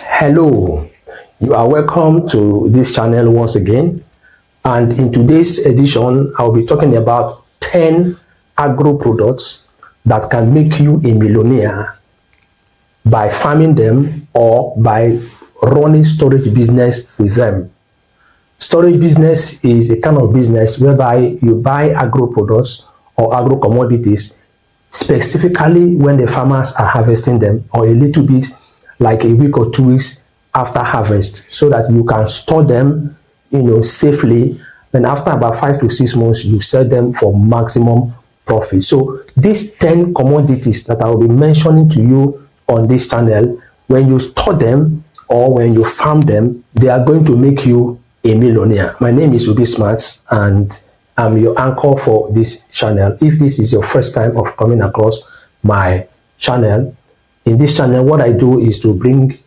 Hello, you are welcome to this channel once again, and in today's edition I'll be talking about 10 agro products that can make you a millionaire by farming them or by running storage business with them. Storage business is a kind of business whereby you buy agro products or agro commodities specifically when the farmers are harvesting them, or a little bit like a week or 2 weeks after harvest, so that you can store them safely. Then after about 5 to 6 months you sell them for maximum profit. So these 10 commodities that I will be mentioning to you on this channel, when you store them or when you farm them, they are going to make you a millionaire. My name is Ubi Smarts and I'm your anchor for this channel. If this is your first time of coming across my channel, in this channel what I do is to bring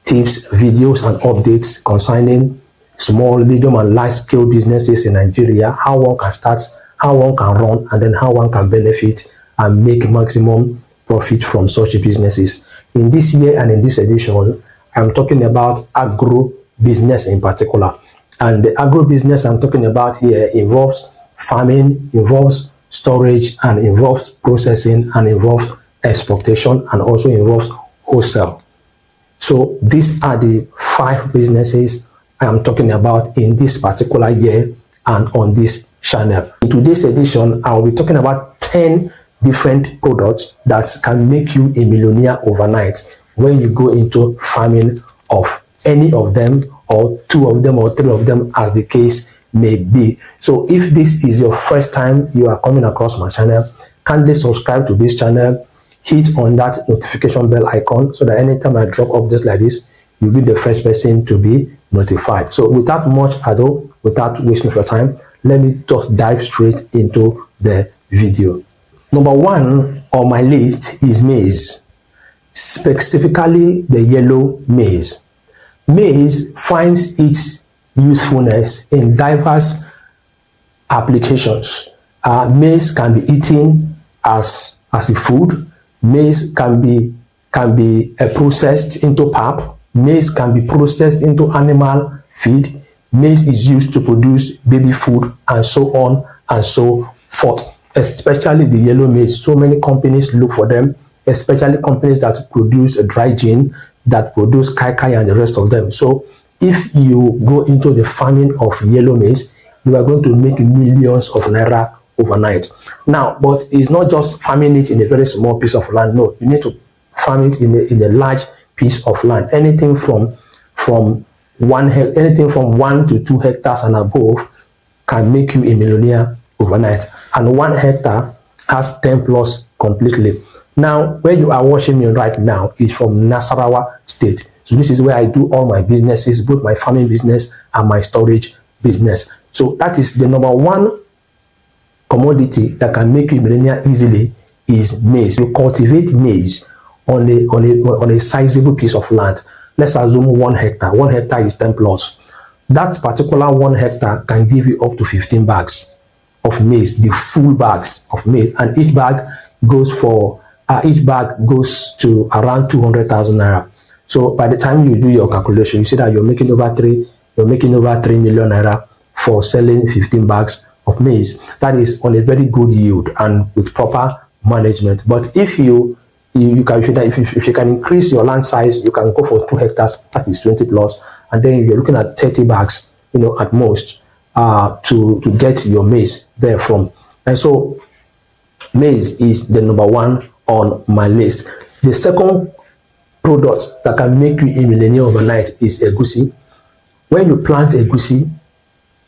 tips, videos and updates concerning small, medium and large scale businesses in Nigeria, how one can start, how one can run, and then how one can benefit and make maximum profit from such businesses. In this year and in this edition, I'm talking about agro business in particular. And the agro business I'm talking about here involves farming, involves storage, and involves processing, and involves exportation, and also involves wholesale. So these are the 5 businesses I am talking about in this particular year and on this channel. In today's edition, I will be talking about 10 different products that can make you a millionaire overnight when you go into farming of any of them, or 2 of them, or 3 of them, as the case may be. So if this is your first time you are coming across my channel, kindly subscribe to this channel, hit on that notification bell icon so that anytime I drop updates like this, you'll be the first person to be notified. So without much ado, without wasting your time, let me just dive straight into the video. Number 1 on my list is maize, specifically the yellow maize. Maize finds its usefulness in diverse applications. Maize can be eaten as a food. Maize can be processed into pap. Maize can be processed into animal feed. Maize is used to produce baby food, and so on and so forth. Especially the yellow maize, so many companies look for them, especially companies that produce a dry gin, that produce kai and the rest of them. So if you go into the farming of yellow maize, you are going to make millions of naira overnight. Now, but it's not just farming it in a very small piece of land. No, you need to farm it in a large piece of land. Anything from 1 to 2 hectares and above can make you a millionaire overnight. And 1 hectare has 10 plus completely. Now, where you are watching me right now is from Nasarawa State. So this is where I do all my businesses, both my farming business and my storage business. So that is the number 1 commodity that can make you a millionaire easily is maize. You cultivate maize on a sizable piece of land. Let's assume 1 hectare. 1 hectare is 10 plus. That particular 1 hectare can give you up to 15 bags of maize, the full bags of maize, and each bag goes to around 200,000 naira. So by the time you do your calculation, you see that you're making over 3 million naira for selling 15 bags of maize. That is on a very good yield and with proper management. But if you can increase your land size, you can go for 2 hectares, that is 20 plus, and then you're looking at 30 bags, at most, to get your maize there from. And so maize is the number 1 on my list. The second product that can make you a millionaire overnight is egusi. When you plant egusi,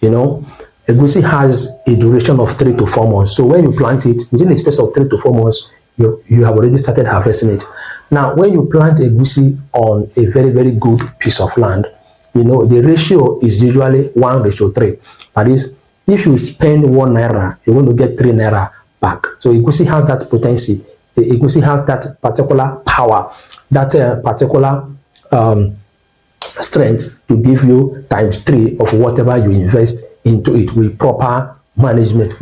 egusi has a duration of 3 to 4 months. So when you plant it, within a space of 3 to 4 months, you have already started harvesting it. Now, when you plant egusi on a very, very good piece of land, the ratio is usually 1:3. That is, if you spend 1 naira, you're going to get 3 naira back. So egusi has that potency. The egusi has that particular power, that particular strength to give you ×3 of whatever you invest into it with proper management.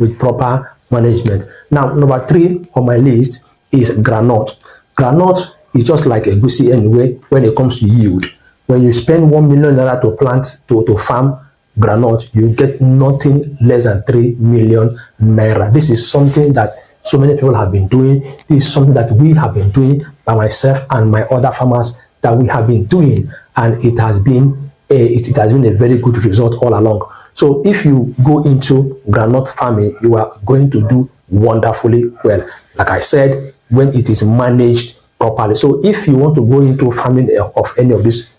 Now, number 3 on my list is groundnut. Groundnut is just like egusi anyway when it comes to yield. When you spend 1 million naira to plant, to farm groundnut, you get nothing less than 3 million naira. This is something that so many people have been doing. This is something that we have been doing by myself and my other farmers that we have been doing, and it has been a very good result all along. So if you go into groundnut farming, you are going to do wonderfully well. Like I said, when it is managed properly. So if you want to go into farming of any of these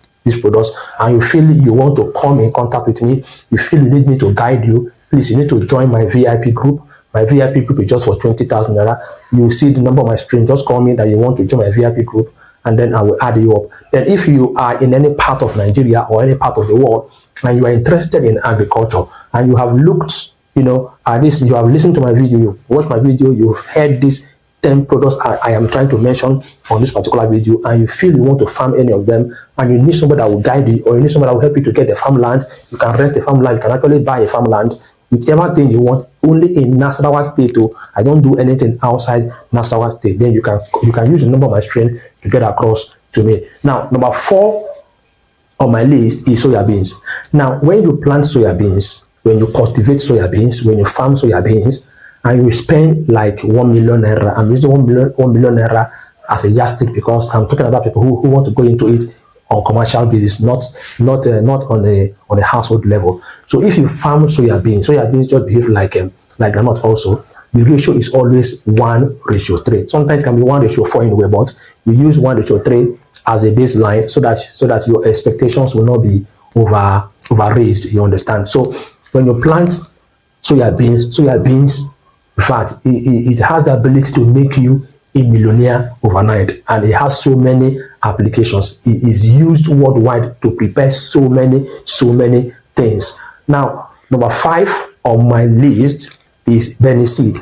products, and you feel you want to come in contact with me, you feel you need me to guide you, please, you need to join my VIP group. My VIP group is just for 20,000 naira. You will see the number on my screen. Just call me that you want to join my VIP group, and then I will add you up. Then if you are in any part of Nigeria or any part of the world, and you are interested in agriculture, and you have looked, at this, you have listened to my video, you watched my video, you've heard these 10 products I am trying to mention on this particular video, and you feel you want to farm any of them, and you need somebody that will guide you, or you need somebody that will help you to get the farmland. You can rent a farmland, you can actually buy a farmland, whichever thing you want, only in Nasarawa State. I don't do anything outside Nasarawa State. Then you can use the number on my screen to get across to me. Now, number 4 on my list is soya beans. Now, when you plant soya beans, when you cultivate soya beans, when you farm soya beans, and you spend like 1 million naira, I'm using 1 million naira as a yardstick because I'm talking about people who want to go into it on commercial basis, not on a household level. So if you farm soya beans just behave like groundnut also. The ratio is always 1:3. Sometimes it can be 1:4 anyway, but we use 1:3 as a baseline so that your expectations will not be over raised. You understand? So when you plant soya beans, in fact, it has the ability to make you a millionaire overnight, and it has so many applications. It is used worldwide to prepare so many things. Now, number 5 on my list is Benny seed.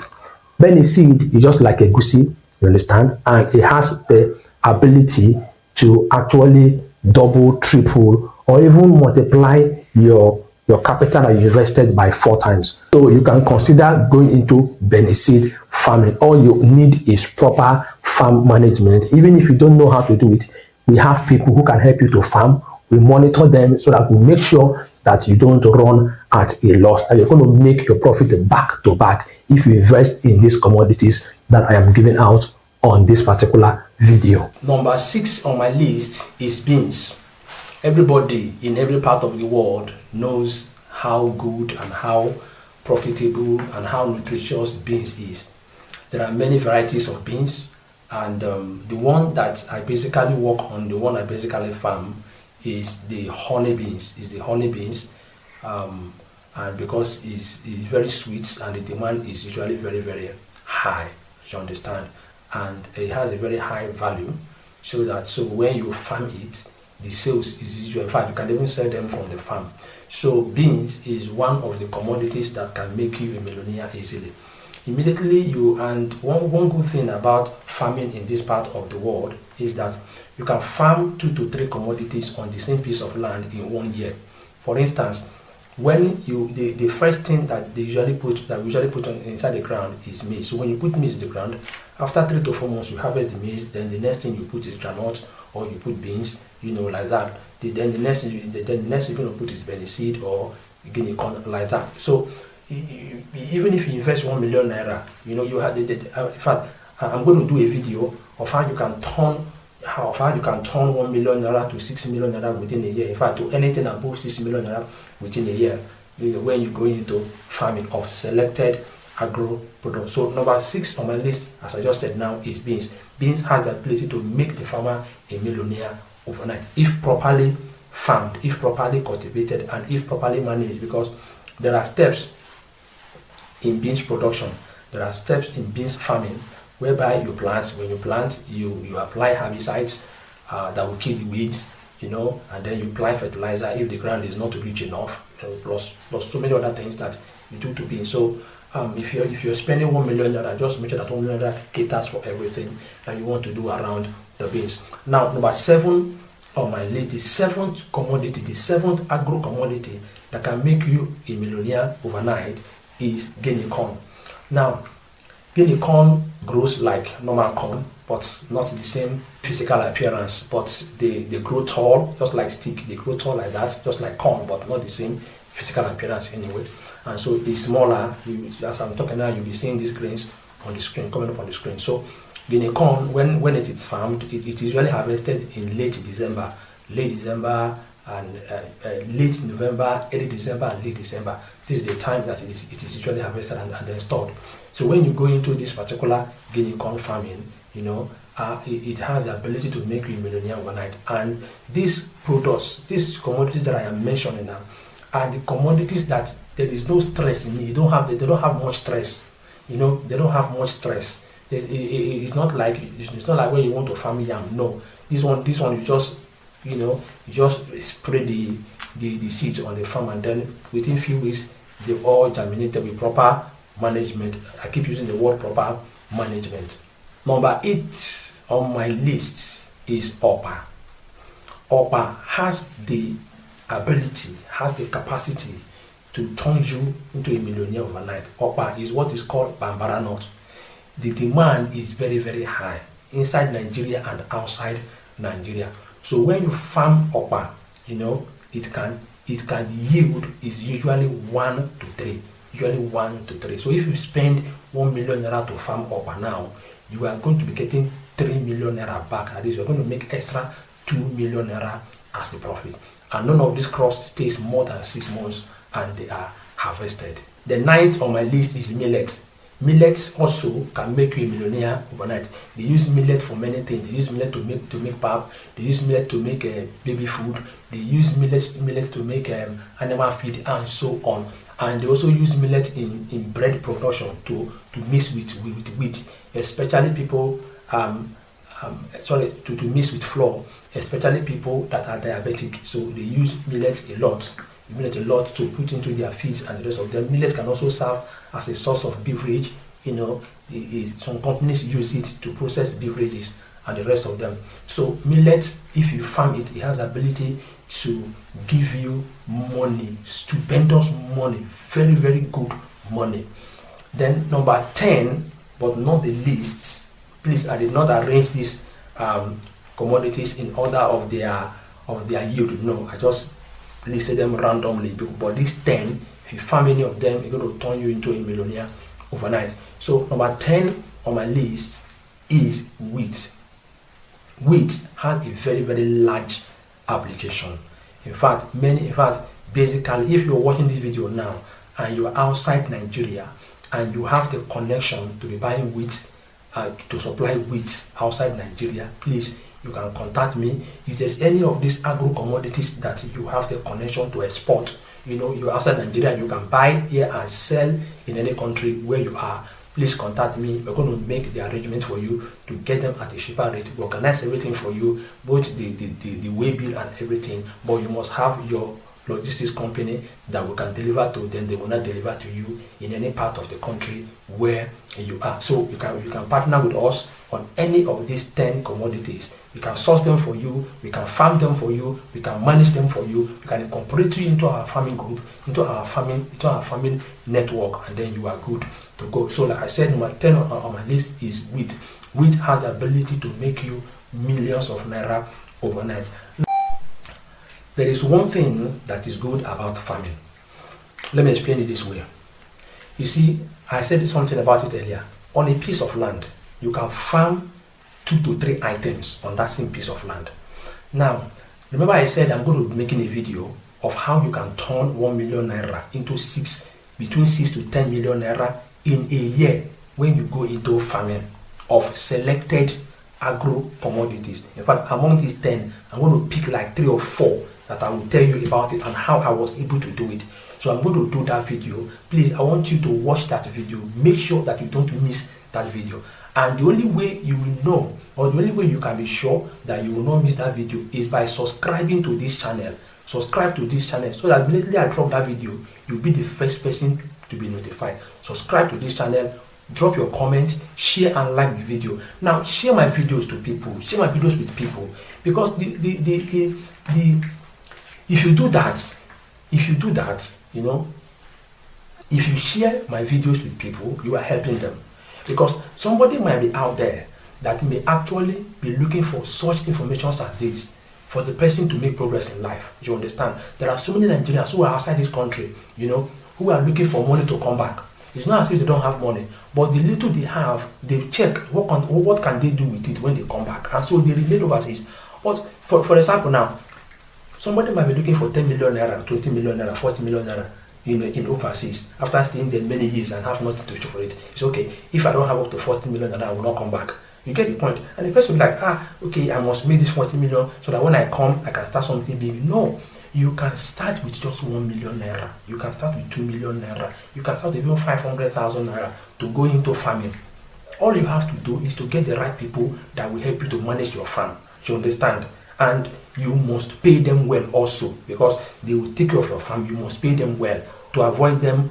Benny seed is just like a goosey, you understand, and it has the ability to actually double, triple, or even multiply your capital that you invested by 4 times. So you can consider going into Benny seed farming. All you need is proper farm management. Even if you don't know how to do it, we have people who can help you to farm. We monitor them so that we make sure that you don't run at a loss, and you're going to make your profit back to back if you invest in these commodities that I am giving out on this particular video. Number 6 on my list is beans. Everybody in every part of the world knows how good and how profitable and how nutritious beans is. There are many varieties of beans, and the one that I basically work on, the one I basically farm, is the honey beans. And because it's very sweet, and the demand is usually very, very high, you understand, and it has a very high value, so when you farm it, the sales is usually, in fact, you can even sell them from the farm. So beans is one of the commodities that can make you a millionaire easily. Immediately and one good thing about farming in this part of the world is that you can farm 2 to 3 commodities on the same piece of land in 1 year. For instance, when the first thing that we usually put inside the ground is maize. So when you put maize in the ground, after 3 to 4 months you harvest the maize. Then the next thing you put is groundnut, or you put beans, like that. Then the next thing you're going to put is Benny seed or guinea corn, like that. So even if you invest 1 million naira, you have in fact, I'm going to do a video of how you can turn 1 million naira to 6 million naira within a year. In fact, to anything above 6 million naira within a year, when you go into farming of selected agro products. So number 6 on my list, as I just said now, is beans. Beans has the ability to make the farmer a millionaire overnight if properly farmed, if properly cultivated, and if properly managed, because there are steps in beans production, there are steps in beans farming, whereby when you plant, you apply herbicides that will kill the weeds, and then you apply fertilizer if the ground is not rich enough, plus so many other things that you do to beans. So if you're spending 1 million naira, just make sure that 1 million naira caters for everything that you want to do around the beans. Now, number 7 on my list, the 7th commodity, the 7th agro commodity that can make you a millionaire overnight is guinea corn. Now, Guinea corn grows like normal corn, but not the same physical appearance, but they grow tall, just like stick. They grow tall like that, just like corn, but not the same physical appearance anyway. And so it's smaller. As I'm talking now, you'll be seeing these grains on the screen, coming up on the screen. So Guinea corn, when it is farmed, it is usually harvested in late December and late November, early December, and late December. This is the time that it is usually harvested and then stored. So when you go into this particular Guinea corn farming, it has the ability to make you a millionaire overnight. And these products, these commodities that I am mentioning now, are the commodities that there is no stress in it. They don't have much stress. They don't have much stress. It's not like when you want to farm yam. No, this one you just spray the seeds on the farm, and then within few weeks they all germinated with proper management. I keep using the word proper management. Number 8 on my list is Okpa. Okpa has the ability, has the capacity to turn you into a millionaire overnight. Okpa is what is called Bambara nut. The demand is very, very high inside Nigeria and outside Nigeria. So when you farm Okpa, it can yield is usually 1 to 3. Usually 1 to 3. So if you spend 1 million naira to farm Okpa now, you are going to be getting 3 million naira back. At least you're going to make extra 2 million naira as a profit. And none of these crops stays more than 6 months and they are harvested. The 9th on my list is millet. Millets also can make you a millionaire overnight. They use millet for many things. They use millet to make pap. They use millet to make baby food. They use millet to make animal feed and so on. And they also use millet in bread production to mix with wheat, especially people to mix with flour, especially people that are diabetic. So they use millet a lot to put into their feeds and the rest of them. Millet can also serve as a source of beverage. Some companies use it to process beverages and the rest of them. So millet, if you farm it, it has the ability to give you money, stupendous money, very, very good money. Then number 10, but not the least, please, I did not arrange these commodities in order of their yield. No, I just listed them randomly. But these 10, if you farm any of them, it's going to turn you into a millionaire overnight. So number 10 on my list is wheat. Wheat has a very, very large application. In fact, basically, if you're watching this video now and you're outside Nigeria and you have the connection to be buying wheat, to supply wheat outside Nigeria, please, you can contact me. If there's any of these agro commodities that you have the connection to export, you're outside Nigeria, you can buy here and sell in any country where you are, please contact me. We're going to make the arrangement for you to get them at a cheaper rate. We organize everything for you, both the way bill and everything, but you must have your logistics company that we can deliver to. Then they will not deliver to you in any part of the country where you are. So you can partner with us on any of these 10 commodities. We can source them for you, we can farm them for you, we can manage them for you, we can incorporate you into our farming group, into our farming network, and then you are good to go. So like I said, number 10 on my list is wheat. Wheat has the ability to make you millions of naira overnight. There is one thing that is good about farming. Let me explain it this way. You see, I said something about it earlier. On a piece of land, you can farm 2 to 3 items on that same piece of land. Now, remember I said I'm going to be making a video of how you can turn 1 million naira into between 6 to 10 million naira in a year when you go into farming of selected agro commodities. In fact, among these 10, I'm going to pick like 3 or 4 that I will tell you about it and how I was able to do it. So I'm going to do that video. Please, I want you to watch that video. Make sure that you don't miss that video. And the only way you will know, or the only way you can be sure that you will not miss that video, is by subscribing to this channel. Subscribe to this channel so that immediately I drop that video, you'll be the first person to be notified. Subscribe to this channel, drop your comments, share and like the video. Now share my videos to people, share my videos with people, because if you do that, if you share my videos with people, you are helping them. Because somebody might be out there that may actually be looking for such information as this for the person to make progress in life. You understand? There are so many Nigerians who are outside this country, who are looking for money to come back. It's not as if they don't have money, but the little they have, they check what can they do with it when they come back, and so they remain overseas. But for example, now somebody might be looking for 10 million naira, 20 million naira, 40 million naira, in overseas after staying there many years and have nothing to show for it. It's okay. If I don't have up to 40 million naira, I will not come back. You get the point? And the person will be like, okay, I must make this 40 million so that when I come, I can start something big. No. You can start with just 1 million naira. You can start with 2 million naira. You can start with even 500,000 naira to go into farming. All you have to do is to get the right people that will help you to manage your farm. You understand? And you must pay them well also, because they will take care of your farm. You must pay them well to avoid them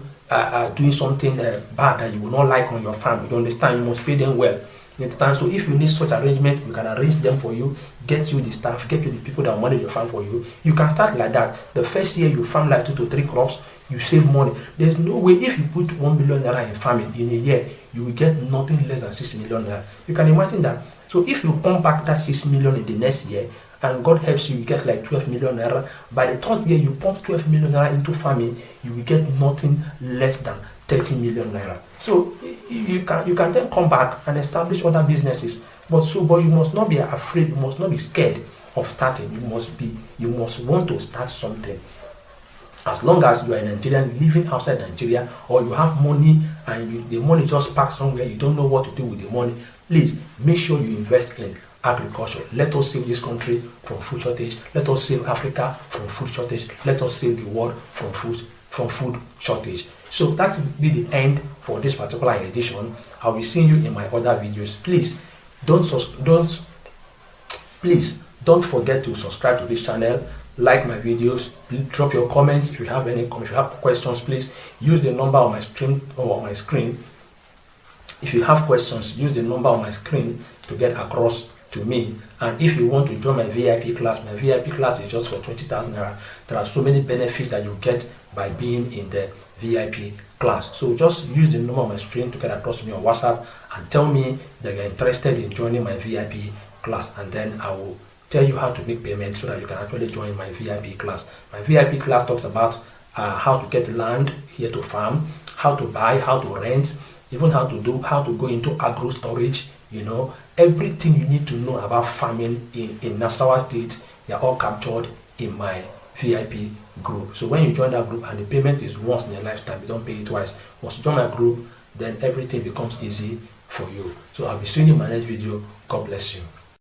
doing something bad that you will not like on your farm. You understand? You must pay them well. You understand? So if you need such arrangement, we can arrange them for you, get you the staff, get you the people that will manage your farm for you. You can start like that. The first year you farm like 2 to 3 crops, you save money. There's no way if you put 1 million naira in farming in a year, you will get nothing less than 6 million naira. You can imagine that. So if you pump back that 6 million in the next year, and God helps you, you get like 12 million naira. By the third year, you pump 12 million naira into farming, you will get nothing less than 30 million naira. So you can then come back and establish other businesses. But you must not be afraid, you must not be scared of starting. You must want to start something. As long as you are a Nigerian living outside Nigeria, or you have money and the money just parked somewhere, you don't know what to do with the money, please make sure you invest in agriculture. Let us save this country from food shortage. Let us save Africa from food shortage. Let us save the world from food shortage. So that will be the end for this particular edition. I'll be seeing you in my other videos. Please don't forget to subscribe to this channel, like my videos, drop your comments. If you have questions, please use the number on my screen. If you have questions, use the number on my screen to get across to me. And if you want to join my VIP class is just for 20,000 naira. There are so many benefits that you get by being in the VIP class. So just use the number on my screen to get across to me on WhatsApp and tell me that you're interested in joining my VIP class, and then I will tell you how to make payment so that you can actually join my VIP class. My VIP class talks about how to get land here to farm, how to buy, how to rent, even how to go into agro storage. Everything you need to know about farming in Nasarawa State, they are all captured in my VIP group. So when you join that group, and the payment is once in a lifetime, you don't pay it twice. Once you join my group, then everything becomes easy for you. So I'll be seeing you in my next video. God bless you.